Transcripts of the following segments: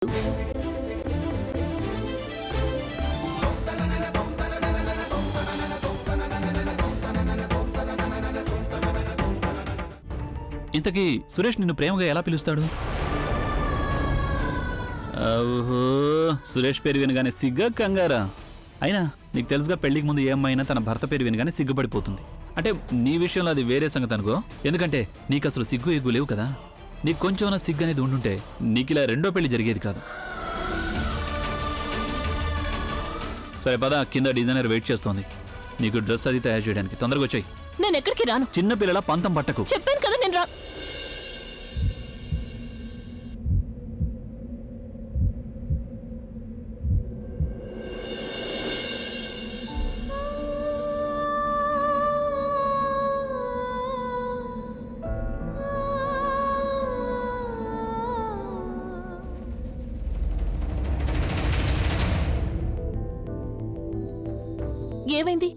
ఇంతకీ సురేష్ నిన్ను ప్రేమగా ఎలా పిలుస్తాడు? ఓహో, సురేష్ పేరు వినగానే సిగ్గా కంగారా? అయినా నీకు తెలుసుగా, పెళ్లికి ముందు ఏ అమ్మాయినా తన భర్త పేరు వినగానే సిగ్గుపడిపోతుంది. అంటే నీ విషయంలో అది వేరే సంగతి అనుకో, ఎందుకంటే నీకు అసలు సిగ్గు ఎగ్గు లేవు కదా. నీకు కొంచెం సిగ్గు అనేది ఉండుంటే నీకు ఇలా రెండో పెళ్లి జరిగేది కాదు. సరే పద, కింద డిజైనర్ వెయిట్ చేస్తోంది నీకు డ్రెస్ అది తయారు చేయడానికి. తొందరగా వచ్చాయి. నేను ఎక్కడికి రాను. చిన్న పిల్లల పంతం పట్టకు. చెప్పాను కదా నేను రా. ఏమైంది?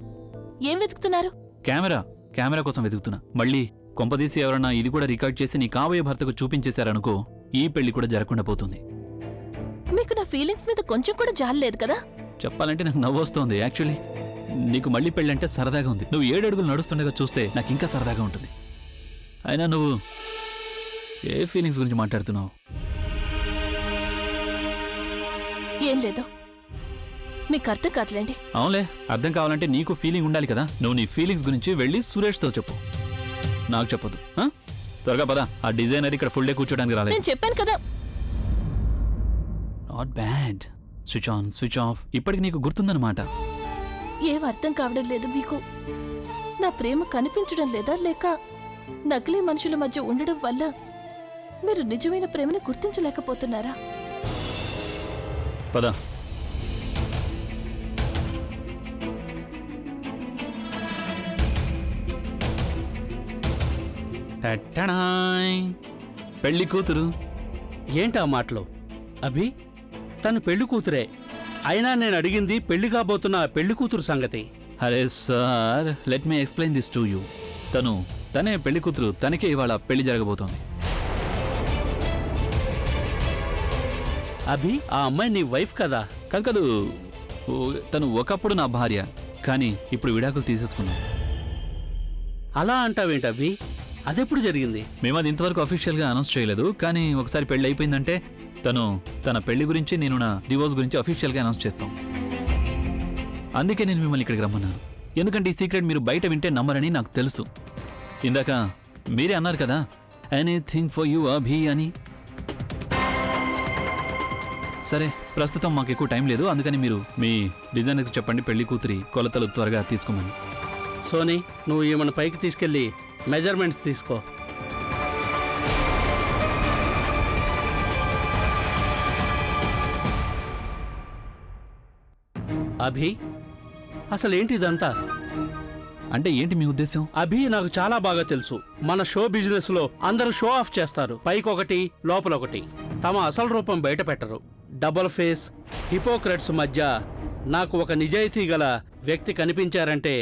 ఏం వెతుకుతున్నారు? కెమెరా కోసం వెతుకుతున్నా. మళ్ళీ కొంపదీసి ఎవరన్నా ఇది కూడా రికార్డ్ చేసి నీ కాబోయే భర్తకు చూపించేశారనుకో, ఈ పెళ్లి కూడా జరగకుండా పోతుంది. మీకు నా ఫీలింగ్స్ మీద కొంచెం కూడా జాలి లేదు కదా? చెప్పాలంటే నాకు నవ్వు వస్తోంది. యాక్చువల్లీ నీకు మళ్ళీ పెళ్ళంటే సరదాగా ఉంది. నువ్వు 7 అడుగులు నడుస్తుండగా చూస్తే నాకు ఇంకా సరదాగా ఉంటుంది. అయినా నువ్వు ఏ ఫీలింగ్స్ గురించి మాట్లాడుతున్నావు? ఏం లేదు, మీకు అర్థం కాదులేండి. అవునులే, అర్థం కావాలంటే నీకు ఫీలింగ్ ఉండాలి కదా. నువ్వు నీ ఫీలింగ్స్ గురించి వెళ్ళి సురేష్తో చెప్పు, నాకు చెప్పొద్దు. త్వరగా పద, ఆ డిజైనర్ ఇక్కడ ఫుల్ డే కూర్చోడానికి రాలేదు. నేను చెప్పాను కదా. Not bad. Switch on switch off. ఇప్పటికి నీకు గుర్తుందన్నమాట. ఏం అర్థం కావడం లేదు మీకు. నా ప్రేమ కనిపించడం లేదా, లేక నకిలీ మనుషుల మధ్య ఉండడం వల్ల మీరు నిజమైన ప్రేమను గుర్తించలేకపోతున్నారా? పద. పెళ్లి కూతురు. ఏంటా మాటలు అభి? తను పెళ్లి కూతురే, అయినా నేను అడిగింది పెళ్లి కాబోతున్న పెళ్లి కూతురు సంగతి. అరే sir, let me explain this to you. తనే పెళ్లి కూతురు, తనకే ఇవాళ పెళ్లి జరగబోతోంది. అభి, ఆ అమ్మాయి నీ వైఫ్ కదా? కాదు, తను ఒకప్పుడు నా భార్య, కానీ ఇప్పుడు విడాకులు తీసేసుకున్నాం. అలా అంటావేంటి అభి? అదెప్పుడు జరిగింది? మేము అది ఇంతవరకు అఫీషియల్గా అనౌన్స్ చేయలేదు, కానీ ఒకసారి పెళ్లి అయిపోయిందంటే తన పెళ్లి గురించి, నేను నా డివోర్స్ గురించి అఫీషియల్గా అనౌన్స్ చేస్తాం. అందుకే నేను మిమ్మల్ని ఇక్కడికి రమ్మన్నాను. ఎందుకంటే ఈ సీక్రెట్ మీరు బయట వింటే నమ్మరని నాకు తెలుసు. ఇందాక మీరే అన్నారు కదా, ఎనీథింగ్ ఫర్ యూ అభి అని. సరే, ప్రస్తుతం మాకు ఎక్కువ టైం లేదు, అందుకని మీరు మీ డిజైనర్కి చెప్పండి పెళ్లి కూతురి కొలతలు త్వరగా తీసుకోమని. సోనీ, నువ్వు ఈమెను పైకి తీసుకెళ్లి మెజర్మెంట్స్ తీసుకో. అభి, అసలేంటి ఇదంతా? అంటే ఏంటి మీ ఉద్దేశం? అభి, నాకు చాలా బాగా తెలుసు. మన షో బిజినెస్ లో అందరూ షో ఆఫ్ చేస్తారు, పైకొకటి లోపలొకటి. తమ అసలు రూపం బయట పెట్టరు. డబుల్ ఫేస్, హిపోక్రట్స్ మధ్య నాకు ఒక నిజాయితీ గల వ్యక్తి కనిపించారంటే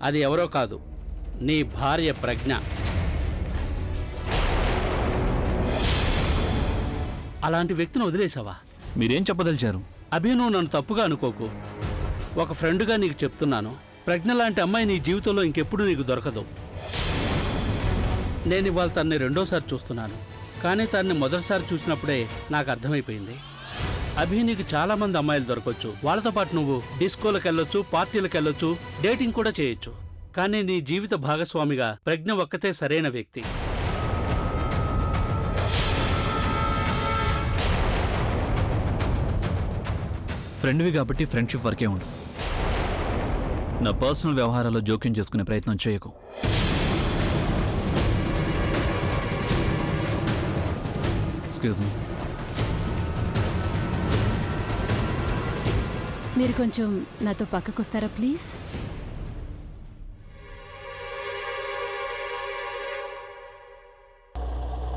అది ఎవరో కాదు, నీ భార్య ప్రజ్ఞ. అలాంటి వ్యక్తిని వదిలేసావా? మీరేం చెప్పదలిచారు? అభి, నువ్వు నన్ను తప్పుగా అనుకోకు. ఒక ఫ్రెండ్గా నీకు చెప్తున్నాను, ప్రజ్ఞ లాంటి అమ్మాయి నీ జీవితంలో ఇంకెప్పుడు నీకు దొరకదు. నేను ఇవాళ తన్ని రెండోసారి చూస్తున్నాను, కానీ తన్ని మొదటిసారి చూసినప్పుడే నాకు అర్థమైపోయింది. అభి, నీకు చాలా మంది అమ్మాయిలు దొరకవచ్చు, వాళ్ళతో పాటు నువ్వు డిస్కోలకు వెళ్ళొచ్చు, పార్టీలకు వెళ్ళొచ్చు, డేటింగ్ కూడా చేయొచ్చు. కానీ నీ జీవిత భాగస్వామిగా ప్రజ్ఞ ఒక్కతే సరైన వ్యక్తి. ఫ్రెండ్వి కాబట్టి ఫ్రెండ్షిప్ వరకే ఉండు. నా పర్సనల్ వ్యవహారాల్లో జోక్యం చేసుకునే ప్రయత్నం చేయకు. Excuse me. మీరు కొంచెం నాతో పక్కకొస్తారా ప్లీజ్?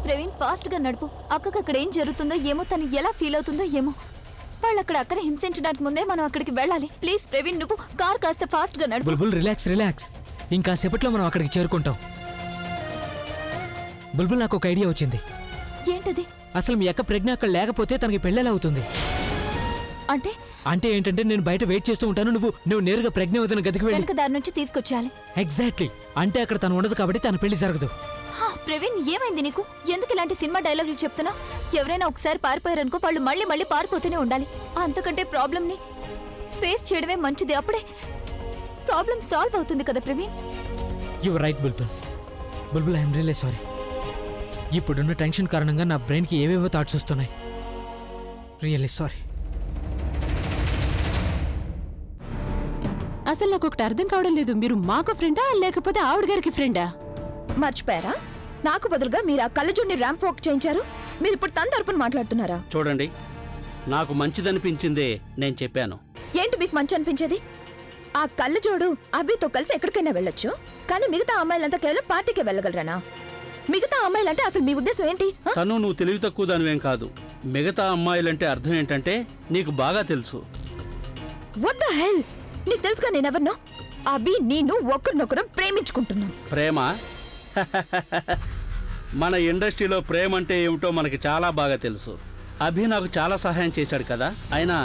ప్రవీణ్, ఫాస్ట్ గా నడుపు. అక్కకి అక్కడ ఏం జరుగుతుందో ఏమో, తను ఎలా ఫీల్ అవుతుందో ఏమో. వాళ్ళు అక్కడ అక్కడే హింసించడానికి ముందే మనం అక్కడికి వెళ్ళాలి. ప్లీజ్ ప్రవీణ్, నువ్వు కార్ కాస్త ఫాస్ట్ గా నడుపు. బుల్బుల్, రిలాక్స్ రిలాక్స్. ఇంకా సేపట్లో మనం అక్కడికి చేరుకుంటాం. బుల్బుల్, నాకు ఒక ఐడియా వచ్చింది. ఏంటది? అసలు మీ అక్క ప్రజ్ఞ అక్కడ లేకపోతే తనకి పెళ్ళెలా అవుతుంది? అంటే అంటే ఏంటంటే నేను బయట వెయిట్ చేస్తూ ఉంటాను, నువ్వు నేరుగా ప్రజ్ఞ వదిన గదికి వెళ్ళి. వెనక దారి నుంచి తీసుకొచ్చేయాలి. ఎగ్జాక్ట్లీ. అంటే అక్కడ తను ఉండదు కాబట్టి తన పెళ్లి జరగదు. ప్రవీణ్, ఏమైంది నీకు? ఎందుకు ఇలాంటి సినిమా డైలాగులు చెప్తున్నా? ఎవరైనా ఒకసారి పారిపోయారనుకో, వాళ్ళు మళ్ళీ మళ్ళీ పారిపోతూనే ఉండాలి. అంతకంటే ప్రాబ్లంని ఫేస్ చేయడమే మంచిది. అప్పుడే ప్రాబ్లం సాల్వ్ అవుతుంది కదా Praveen. Your right Bulbul I'm really sorry. ఇప్పుడున్న టెన్షన్ కారణంగా నా బ్రెయిన్కి ఏవేవో థాట్స్ వస్తున్నాయి. Really sorry. అసలు నాకు ఒకటి అర్థం కావడం లేదు, మీరు మాకు ఫ్రెండా లేకపోతే ఆవిడ గారికి ఫ్రెండా? మర్చిపోయారా? నాకు బదులుగా మీరు ఆ కళ్ళజోడిని ర్యాంప్ వాక్ చేయించారు. మీరు ఇప్పుడు తన తరపున మాట్లాడుతున్నారా? చూడండి, నాకు మంచిదనిపించిందే నేను చెప్పాను. ఏంటి మీకు మంచి అనిపించేది? ఆ కళ్ళజోడు అభితో కలిసి ఎక్కడికైనా వెళ్ళొచ్చు, కానీ మిగతా అమ్మాయిలంతా కేవలం పార్టీకి వెళ్ళగలరనా? మిగతా అమ్మాయిలంటే అసలు మీ ఉద్దేశం ఏంటి? తను నువ్వు తెలివి తక్కువ దానివేం కాదు. మిగతా అమ్మాయిలంటే అర్థం ఏంటంటే నీకు బాగా తెలుసు. What the hell? నీకు తెలుసుగా నేనెవరినో? అభి నేను ఒకరినొకరు ప్రేమించుకుంటున్నాం. ప్రేమ? మన ఇండస్ట్రీలో ప్రేమ అంటే ఏమిటో మనకి చాలా బాగా తెలుసు. అభి నాకు చాలా సహాయం చేశాడు కదా. అయినా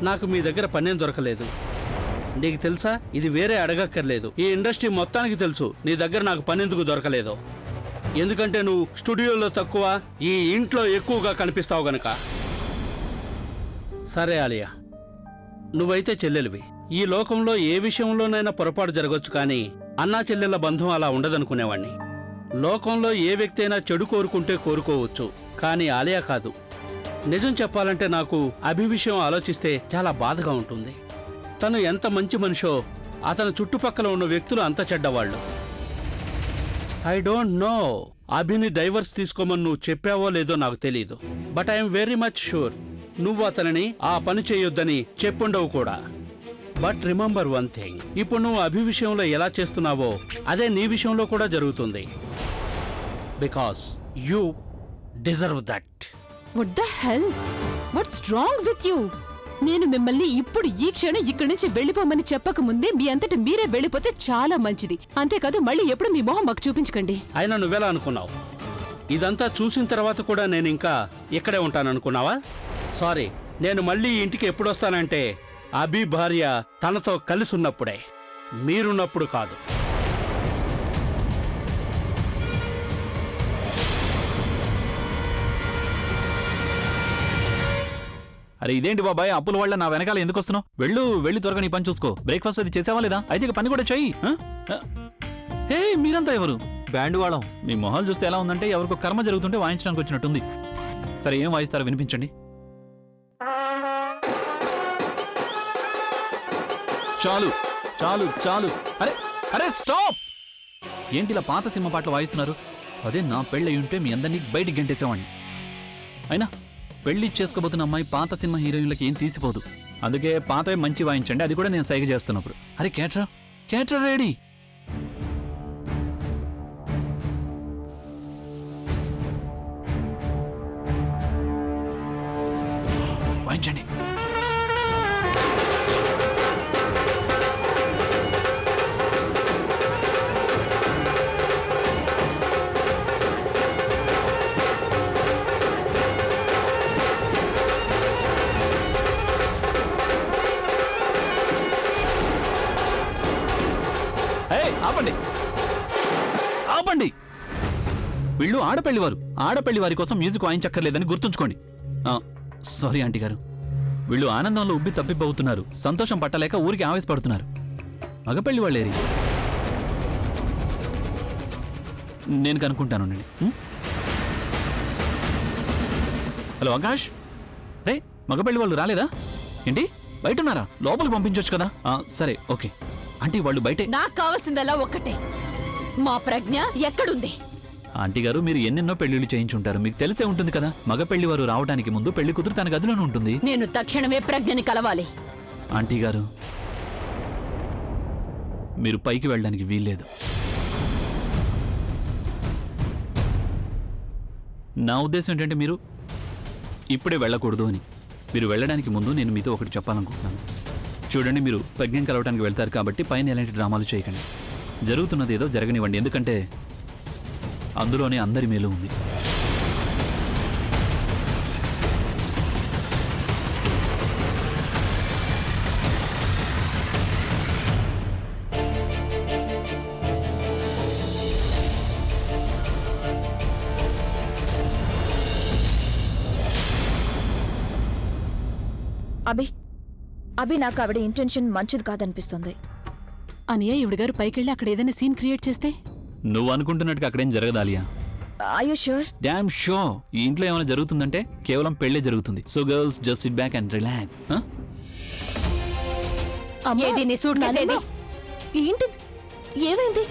నాకు మీ దగ్గర పనేం దొరకలేదు. నీకు తెలుసా, ఇది వేరే అడగక్కర్లేదు. ఈ ఇండస్ట్రీ మొత్తానికి తెలుసు నీ దగ్గర నాకు పనెందుకు దొరకలేదు. ఎందుకంటే నువ్వు స్టూడియోలో తక్కువ, ఈ ఇంట్లో ఎక్కువగా కనిపిస్తావు గనక. సరే ఆలియా, నువ్వైతే చెల్లెలివి. ఈ లోకంలో ఏ విషయంలోనైనా పొరపాటు జరగొచ్చు, కానీ అన్నా చెల్లెళ్ళ బంధం అలా ఉండదనుకునేవాణ్ణి. లోకంలో ఏ వ్యక్తి అయినా చెడు కోరుకుంటే కోరుకోవచ్చు, కానీ ఆలియా కాదు. నిజం చెప్పాలంటే నాకు అభి విషయం ఆలోచిస్తే చాలా బాధగా ఉంటుంది. తను ఎంత మంచి మనిషో, అతని చుట్టుపక్కల ఉన్న వ్యక్తులు అంత చెడ్డవాళ్ళు. ఐ డోంట్ నో అభిని డైవర్స్ తీసుకోమని నువ్వు చెప్పావో లేదో నాకు తెలీదు. But I'm very much sure నువ్వు అతనిని ఆ పని చేయొద్దని చెప్పుండవు కూడా. బట్ రిమెంబర్ వన్ థింగ్, ఇప్పుడు నువ్వు అభి విషయంలో ఎలా చేస్తున్నావో అదే నీ విషయంలో కూడా జరుగుతుంది. Because you deserve that. What the hell? What's wrong with you? నేను మిమ్మల్ని ఇప్పుడు ఈ క్షణం ఇక్కడి నుంచి వెళ్ళిపోమని చెప్పక ముందే మీ అంతటి మీరే వెళ్ళిపోతే చాలా మంచిది. అంతేకాదు మళ్ళీ ఎప్పుడు మీ మొహం మాకు చూపించకండి. అయినా నువ్వెలా అనుకున్నావు? ఇదంతా చూసిన తర్వాత కూడా నేను ఇంకా ఇక్కడే ఉంటాననుకున్నావా? సారీ, నేను మళ్ళీ ఇంటికి ఎప్పుడొస్తానంటే అభి భార్య తనతో కలిసి ఉన్నప్పుడే, మీరున్నప్పుడు కాదు. అరే ఇదేంటి బాబాయ్, అప్పుల వల్ల నా వెనకాల ఎందుకు వస్తున్నావు? వెళ్ళి త్వరగా నీ పని చూసుకో. బ్రేక్ఫాస్ట్ అది చేసావా లేదా? అయితే ఇక పని కూడా చెయ్యి. హే, మీరంతా ఎవరు? బ్యాండ్ వాడడం. మీ మొహాలు చూస్తే ఎలా ఉందంటే ఎవరికో కర్మ జరుగుతుంటే వాయించడానికి వచ్చినట్టుంది. సరే, ఏం వాయిస్తారో వినిపించండి. చాలు చాలు చాలు. అరే అరే స్టాప్! ఏంటి ఇలా పాత సినిమా పాటలు వాయిస్తున్నారు? అదే నా పెళ్ళి ఉంటే మీ అందరినీ బయటికి గంటేసేవాడిని. అయినా పెళ్లి చేసుకోబోతున్న అమ్మాయి పాత సినిమా హీరోయిన్లకి ఏం తీసిపోదు. అందుకే పాతవి మంచి వాయించండి, అది కూడా నేను సైగ చేస్తున్నప్పుడు. అరే కేటర్ రెడీ. వాయించండి. ఆపండి. వీళ్ళు ఆడపెళ్లి వారి కోసం మ్యూజిక్ వాయించక్కర్లేదని గుర్తుంచుకోండి. సారీ ఆంటీ గారు, వీళ్ళు ఆనందంలో ఉబ్బి తప్పిపోతున్నారు. సంతోషం పట్టలేక ఊరికి ఆవేశపడుతున్నారు. మగపెళ్లి వాళ్ళేరి నేను కనుక్కుంటాను. హలో ఆకాష్, రే మగపెళ్లి వాళ్ళు రాలేదా ఏంటి? బయట ఉన్నారా? లోపలికి పంపించవచ్చు కదా. సరే ఓకే ఆంటీ, వాళ్ళు బయటే. నాకు కావాల్సిందల్లా ఒక్కటే, మా ప్రజ్ఞ ఎక్కడుంది? ఆంటీ గారు, మీరు ఎన్నెన్నో పెళ్లిళ్ళు చేయించుంటారు, మీకు తెలిసే ఉంటుంది కదా. మగ పెళ్లి వారు రావడానికి ముందు పెళ్లి కూతురు తన గదిలోనే ఉంటుంది. నేను తక్షణమే ప్రజ్ఞని కలవాలి. ఆంటీ గారు, మీరు పైకి వెళ్ళడానికి వీల్లేదు. నా ఉద్దేశం ఏంటంటే మీరు ఇప్పుడే వెళ్ళకూడదు అని. మీరు వెళ్ళడానికి ముందు నేను మీతో ఒకటి చెప్పాలనుకుంటున్నాను. చూడండి, మీరు ప్రజ్ఞం కలవడానికి వెళ్తారు కాబట్టి పైన ఎలాంటి డ్రామాలు చేయకండి. జరుగుతున్నది ఏదో జరగనివ్వండి, ఎందుకంటే అందులోనే అందరి మేలు ఉంది. అభి అభి నాకు ఆవిడ ఇంటెన్షన్ మంచిది కాదనిపిస్తుంది. అనియా ఈవిడ గారు పైకెళ్ళి అక్కడ ఏదైనా సీన్ క్రియేట్ చేస్తే? నువ్వు అనుకుంటున్నట్టుగా అక్కడేం జరగదు Alia. Are you sure? Damn show. ఈ ఇంట్లో ఏమైనా జరుగుతుందంటే కేవలం పెళ్ళే జరుగుతుంది. So girls just sit back and relax. అమ్మా, ఏది నీ సూట్ కేసు ఏది? ఏంటి? ఏమైంది?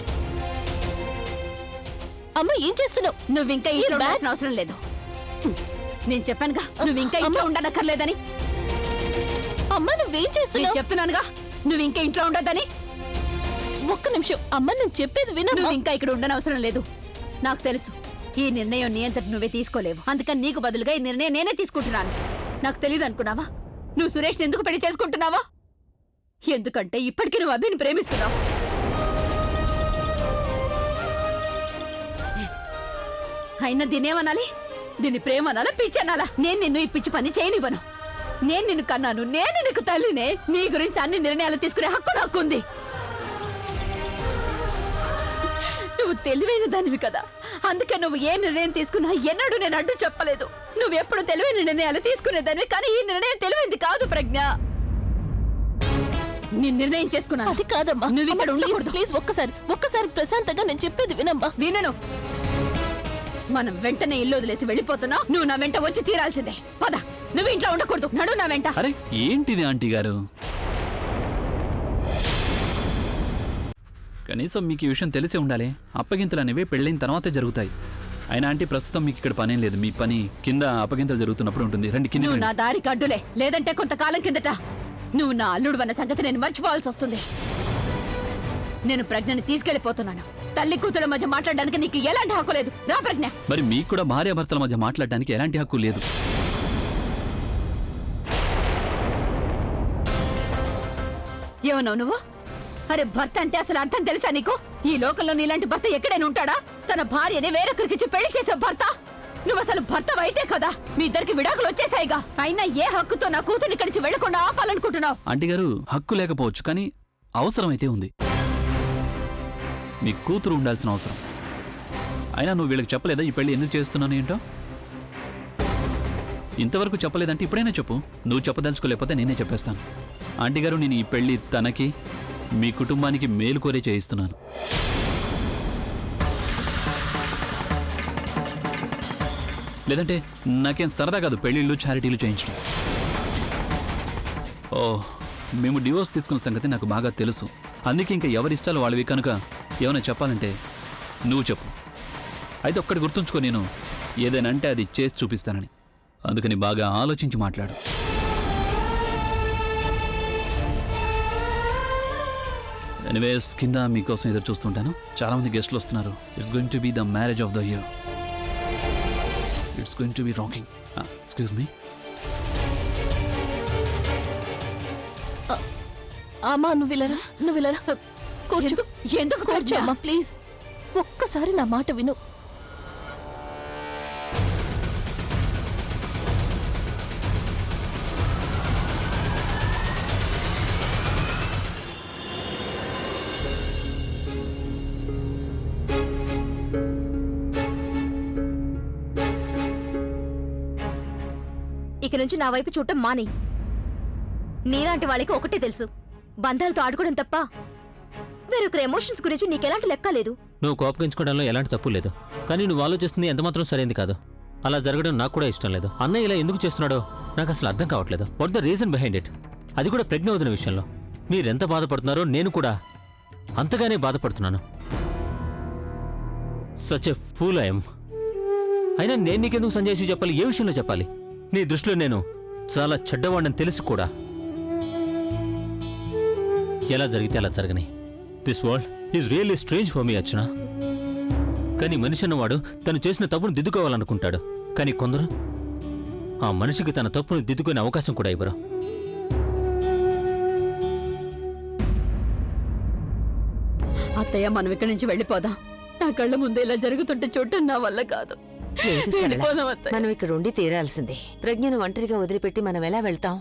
అమ్మ ఏం చేస్తున్నావు? నువ్వు ఇంకా ఇంట్లో ఉండాల్సిన అవసరం లేదు. నేను చెప్పానుగా నువ్వు ఇంకా ఇంట్లో ఉండనక్కర్లేదని. అమ్మ నువ్వేం నేను చేస్తున్నావు? చెప్తున్నానుగా నువ్వు ఇంకా ఇంట్లో ఉండొద్దని. ఒక్క నిమిషం అమ్మ, నేను చెప్పేది విను. నువ్వు ఇంకా ఇక్కడ ఉండనవసరం లేదు. నాకు తెలుసు ఈ నిర్ణయం నీ అంతటి నువ్వే తీసుకోలేవు. అందుకని నీకు బదులుగా ఈ నిర్ణయం నేనే తీసుకుంటున్నాను. నాకు తెలియదు అనుకున్నావా? నువ్వు సురేష్ని ఎందుకు పెళ్లి చేసుకుంటున్నావా? ఎందుకంటే ఇప్పటికీ నువ్వు అభిని ప్రేమిస్తున్నావు. అయినా దీన్నేమనాలి? దీన్ని ప్రేమ అనాలా, పిచ్చి అనాలా? నేను నిన్ను ఈ పిచ్చి పని చేయనివ్వను. నేను నిన్ను కన్నాను, నేను నీకు తల్లినే. నీ గురించి అన్ని నిర్ణయాలు తీసుకునే హక్కు నాకుంది. నువ్వు తెలివైన దానివి కదా, అందుకే నువ్వు ఏ నిర్ణయం తీసుకున్నా ఎన్నడూ నేను అడ్డు చెప్పలేదు. నువ్వెప్పుడు తెలివైన నిర్ణయాలు తీసుకునేదానివి, కానీ ఈ నిర్ణయం తెలివైంది కాదు ప్రజ్ఞ. నేను నిర్ణయం చేసుకున్నాను. అది కాదమ్మా. నువ్వు ఇక్కడ ఉండకూడదు. ప్లీజ్ ఒక్కసారి ప్రశాంతంగా నేను చెప్పేది వినమ్మా. వినను. మనం వెంటనే ఇల్లు వదిలేసి వెళ్ళిపోతున్నావు. నువ్వు నా వెంట వచ్చి తీరాల్సిందే. పద, నువ్వు ఇంట్లో ఉండకూడదు. నడు నా వెంట. అరే ఏంటిది ఆంటీ గారు? కనీసం మీకు ఈ విషయం తెలిసే ఉండాలి. అప్పగింతలు అనేవి పెళ్ళైన తర్వాతే జరుగుతాయి. అయినా ఆంటీ ప్రస్తుతం మీకు ఇక్కడ పనేం లేదు. మీ పని కింద అప్పగింతలు జరుగుతున్నప్పుడు ఉంటుంది. రండి కింద. నువ్వు నా దారికి అడ్డులే. లేదంటే కొంతకాలం కిందట నువ్వు నా అల్లుడు అన్న సంగతి నేను మర్చిపోవాల్సి వస్తుంది. నేను ప్రజ్ఞని తీసుకెళ్లిపోతున్నాను. తల్లి కూతుల మధ్య మాట్లాడడానికి నీకు ఎలాంటి హక్కు లేదు. రా ప్రజ్ఞ. మరి మీకు కూడా భార్యాభర్తల మధ్య మాట్లాడడానికి ఎలాంటి హక్కు లేదు. ఏమన్నావు నువ్వు? అరే భర్త అంటే అసలు అర్థం తెలుసా నీకు? ఈ లోకంలో నీలాంటి భర్త ఎక్కడైనా ఉంటాడా? తన భార్యని వేరొకరికిచ్చి పెళ్లి చేసే భర్త. నువ్వు అసలు భర్త అయితే కదా. మీ ఇద్దరికి విడాకులు వచ్చేసాయిగా. అయినా ఏ హక్కుతో నా కూతుర్ని ఇక్కడి నుంచి వెళ్లకుండా ఆపాలనుకుంటున్నావు? ఆంటీ గారు హక్కు లేకపోవచ్చు, కానీ అవసరం అయితే ఉంది. మీ కూతురు ఉండాల్సిన అవసరం. అయినా నువ్వు వీళ్ళకి చెప్పలేదా ఈ పెళ్లి ఎందుకు చేస్తున్నాను ఏంటో? ఇంతవరకు చెప్పలేదంటే ఇప్పుడైనా చెప్పు. నువ్వు చెప్పదలుచుకోలేకపోతే నేనే చెప్పేస్తాను. ఆంటీ గారు, నేను ఈ పెళ్లి తనకి మీ కుటుంబానికి మేలు కోరే చేయిస్తున్నాను. లేదంటే నాకేం సరదా కాదు పెళ్లిళ్ళు చారిటీలు చేయించడం. ఓ, మేము డివోర్స్ తీసుకున్న సంగతి నాకు బాగా తెలుసు. అందుకే ఇంకా ఎవరి ఇష్టాలు వాళ్ళవి కనుక ఏమైనా చెప్పాలంటే నువ్వు చెప్పు. అయితే ఒక్కటి గుర్తుంచుకో, నేను ఏదైనా అంటే అది చేసి చూపిస్తానని. అందుకని బాగా ఆలోచించి మాట్లాడు. ఎనీవేస్, కింద మీకోసం ఎదురు చూస్తుంటాను. చాలా మంది గెస్ట్లు వస్తున్నారు. It's going to be the marriage of the year. It's going to be rocking. Excuse me. అమ్మా నువ్వు వెళ్ళరా. కూర్చో. ఎందుకు కూర్చో అమ్మా ప్లీజ్. ఒక్కసారి నా మాట విను. ఇక నుంచి నా వైపు చూడటం మాని. నీలాంటి వాళ్ళకి ఒకటే తెలుసు, బంధాలతో ఆడుకోవడం తప్ప వేరొకరి ఎమోషన్స్ గురించి నీకెలాంటి లెక్క లేదు. నువ్వు కోపగించుకోవడంలో ఎలాంటి తప్పు లేదు, కానీ నువ్వు ఆలోచిస్తుంది ఎంతమాత్రం సరైంది కాదు. అలా జరగడం నాకు కూడా ఇష్టం లేదు. అన్నయ్య ఇలా ఎందుకు చేస్తున్నాడో నాకు అసలు అర్థం కావట్లేదు. What the reason behind it? అది కూడా ప్రజ్ఞ వదిన విషయంలో. మీరెంత బాధపడుతున్నారో నేను కూడా అంతగానే బాధపడుతున్నాను. Such a fool I'm. అయినా నేను నీకెందుకు సంజయ్ చెప్పాలి? ఏ విషయంలో చెప్పాలి? నీ దృష్టిలో నేను చాలా చెడ్డవాడిని తెలుసు కూడా. ఎలా జరిగితే అలా జరగని. This world is really strange for me Archana. కానీ మనిషి అన్నవాడు తను చేసిన తప్పును దిద్దుకోవాలనుకుంటాడు. కానీ కొందరు ఆ మనిషికి తన తప్పును దిద్దుకునే అవకాశం కూడా ఇవ్వరు. అత్తయ్య, మనం ఇక్కడి నుంచి వెళ్ళిపోదాం. నా కళ్ళ ముందే ఇలా జరుగుతుంటే చూడటం నా వల్ల కాదు. లేదు సరళ, వెళ్ళిపోదాం అత్తయ్య. మనం ఇక్కడ ఉండి తీరాల్సిందే. ప్రజ్ఞను ఒంటరిగా వదిలిపెట్టి మనం ఎలా వెళ్తాం?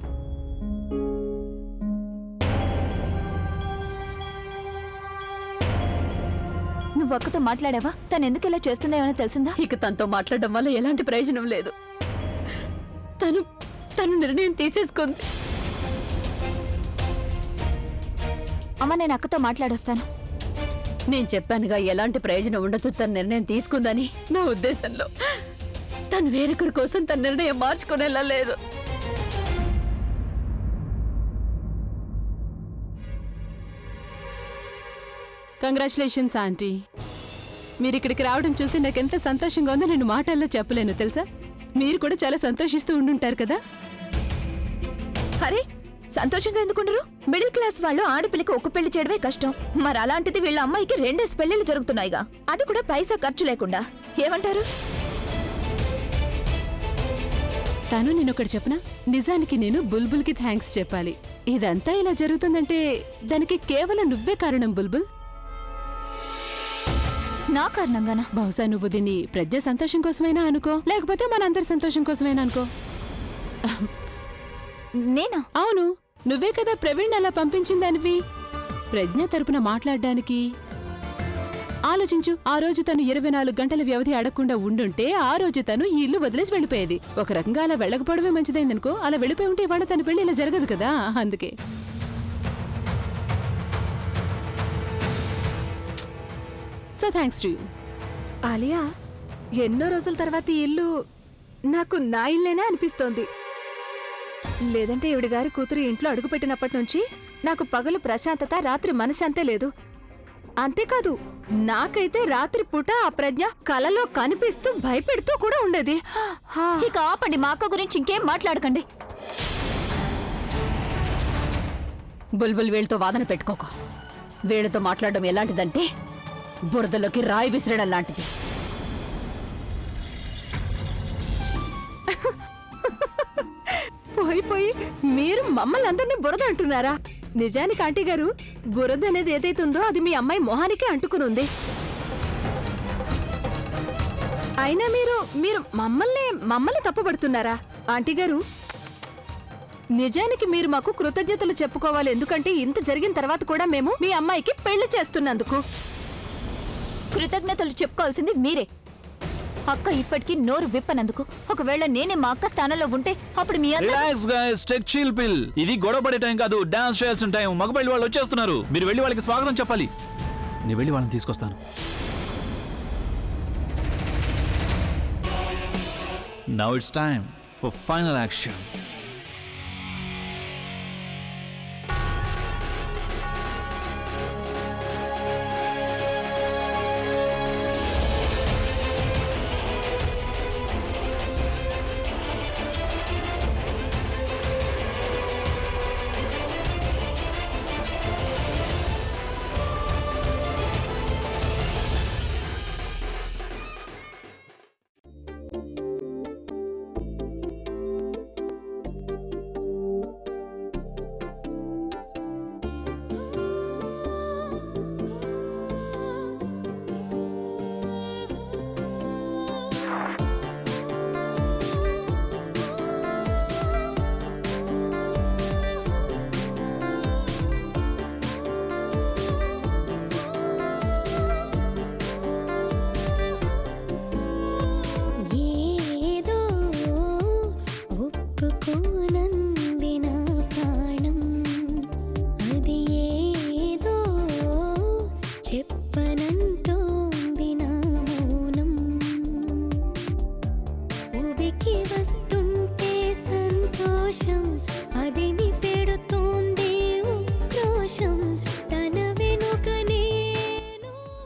నువ్వు అక్కతో మాట్లాడావా? తను ఎందుకు ఇలా చేస్తుందో ఏమైనా తెలిసిందా? ఇక తనతో మాట్లాడడం వల్ల ఎలాంటి ప్రయోజనం లేదు. తను నిర్ణయం తీసేసుకుంది. అమ్మ నేను అక్కతో మాట్లాడొస్తాను. నేను చెప్పానుగా ఎలాంటి ప్రయోజనం ఉండదు తన నిర్ణయం తీసుకుందని. నా ఉద్దేశంలో తను వేరొకరి కోసం తన నిర్ణయం మార్చుకునేలా లేదు. Congratulations aunty. మీరు ఇక్కడికి రావడం చూసి నాకెంత సంతోషంగా ఉందో నేను మాటల్లో చెప్పలేను తెలుసా. మీరు కూడా చాలా సంతోషిస్తూ ఉండుంటారు కదా. అరే సంతోషంగా ఎందుకుండరు? మిడిల్ క్లాస్ వాళ్ళు ఆడపిల్లకి ఒక పెళ్లి చేయడమే కష్టం. మరి అలాంటిది వీళ్ళ అమ్మాయికి 2 పెళ్లిళ్ళు జరుగుతున్నాయిగా, అది కూడా పైసా ఖర్చు లేకుండా. ఏమంటారు? తను నేనొకటి చెప్పనా, నిజానికి నేను బుల్బుల్కి థ్యాంక్స్ చెప్పాలి. ఇదంతా ఇలా జరుగుతుందంటే దానికి కేవలం నువ్వే కారణం బుల్బుల్. నా కారణంగానా? బహుశా నువ్వు దీన్ని ప్రజ్ఞ సంతోషం కోసమైనా అనుకో, లేకపోతే మనందరి సంతోషం కోసమైనా అనుకో. నేనా? అవును, నువ్వే కదా ప్రవీణ్ అలా పంపించిందనివి ప్రజ్ఞ తరపున మాట్లాడడానికి. ఆలోచించు, ఆ రోజు తను 24 గంటల వ్యవధి అడగకుండా ఉండుంటే ఆ రోజు తను ఈ ఇల్లు వదిలేసి వెళ్ళిపోయేది. ఒక రకంగా అలా వెళ్ళకపోవడమే మంచిదైందనుకో. అలా వెళ్ళిపోయి ఉంటే ఇవాళ తన పెళ్లి ఇలా జరగదు కదా. అందుకే so thanks to you. Alia, ఎన్నో రోజుల తర్వాత ఈ ఇల్లు నాకు నా ఇల్లేనే అనిపిస్తోంది. లేదంటే ఈవిడ గారి కూతురు ఇంట్లో అడుగుపెట్టినప్పటి నుంచి నాకు పగలు ప్రశాంతత, రాత్రి మనశ్శాంతే లేదు. అంతేకాదు, నాకైతే రాత్రి పూట ఆ ప్రజ్ఞ కలలో కనిపిస్తూ భయపెడుతూ కూడా ఉండేది. ఇక ఆపండి, మా అక్క గురించి ఇంకేం మాట్లాడకండి. బుల్బుల్ వీళ్ళతో వాదన పెట్టుకోక. వీళ్ళతో మాట్లాడడం ఎలాంటిదంటే బురదలోకి రాయి విసిరడం లాంటిది. పోయి మీరు మమ్మల్ని అందరినీ బురద అంటున్నారా? నిజానికి ఆంటీ గారు, బురద అనేది ఏదైతుందో అది మీ అమ్మాయి మొహానికే అంటుకునుంది. అయినా మీరు మమ్మల్ని తప్పుపడుతున్నారా? ఆంటీ గారు, నిజానికి మీరు మాకు కృతజ్ఞతలు చెప్పుకోవాలి. ఎందుకంటే ఇంత జరిగిన తర్వాత కూడా మేము మీ అమ్మాయికి పెళ్లి చేస్తున్నందుకు. కృతజ్ఞతలు చెప్పుకోవాల్సింది మీరే. అక్క ఇప్పటికీ నోరు విప్పనందుకు. ఒకవేళ నేనే మా అక్క స్థానంలో ఉంటే అప్పుడు మీ అందరూ రిలాక్స్ గైస్, టేక్ చిల్ పిల్. ఇది గొడవ పడే టైం కాదు, డాన్స్ చేయాల్సిన టైం. మగబెళ్ళి వాళ్ళు వచ్చేస్తున్నారు. మీరు వెళ్ళి వాళ్ళకి స్వాగతం చెప్పాలి. నేను వెళ్ళి వాళ్ళని తీసుకొస్తాను. Now it's time for final action.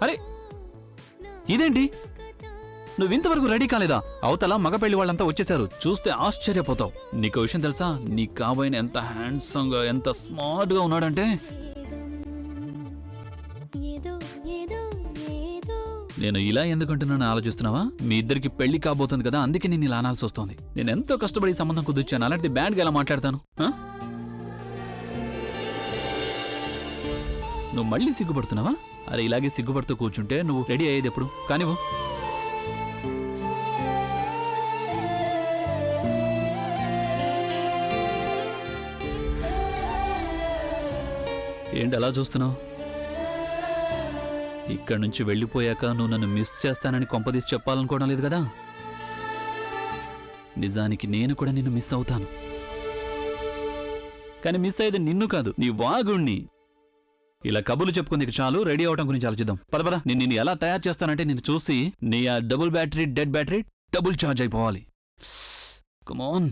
అరే ఇదేంటి, నువ్వు ఇంతవరకు రెడీ కాలేదా? అవతల మగ పెళ్లి వాళ్ళంతా వచ్చేసారు. చూస్తే ఆశ్చర్యపోతావు. నీకు విషయం తెలుసా? నీ కాబోయిన ఎంత హ్యాండ్సమ్ గా, ఎంత స్మార్ట్ గా ఉన్నాడంటే. నేను ఇలా ఎందుకంటున్నాను ఆలోచిస్తున్నావా? మీ ఇద్దరికి పెళ్లి కాబోతుంది కదా, అందుకే నేను ఇలా అనాల్సి వస్తుంది. నేను ఎంతో కష్టపడి సంబంధం కుదిర్చాను. అలాంటి బ్యాడ్గా ఎలా మాట్లాడతాను? నువ్వు మళ్ళీ సిగ్గుపడుతున్నావా? అరే ఇలాగే సిగ్గుపడుతూ కూర్చుంటే నువ్వు రెడీ అయ్యేది ఎప్పుడు? కానివ్వు. ఏంటి అలా చూస్తున్నావు? ఇక్కడి నుంచి వెళ్ళిపోయాక నువ్వు నన్ను మిస్ చేస్తానని కొంపదీసి చెప్పాలనుకోవడం లేదు కదా? నిజానికి నేను కూడా నిన్ను మిస్ అవుతాను. కానీ మిస్ అయ్యేది నిన్ను కాదు, నీ వాగుణ్ణి. ఇలా కబుర్లు చెప్పుకుంది చాలు, రెడీ అవడం గురించి ఆలోచిద్దాం. పద నేను ఎలా తయారు చేస్తానంటే నేను చూసి నీ ఆ double battery dead battery double charge అయిపోవాలి. కమాన్.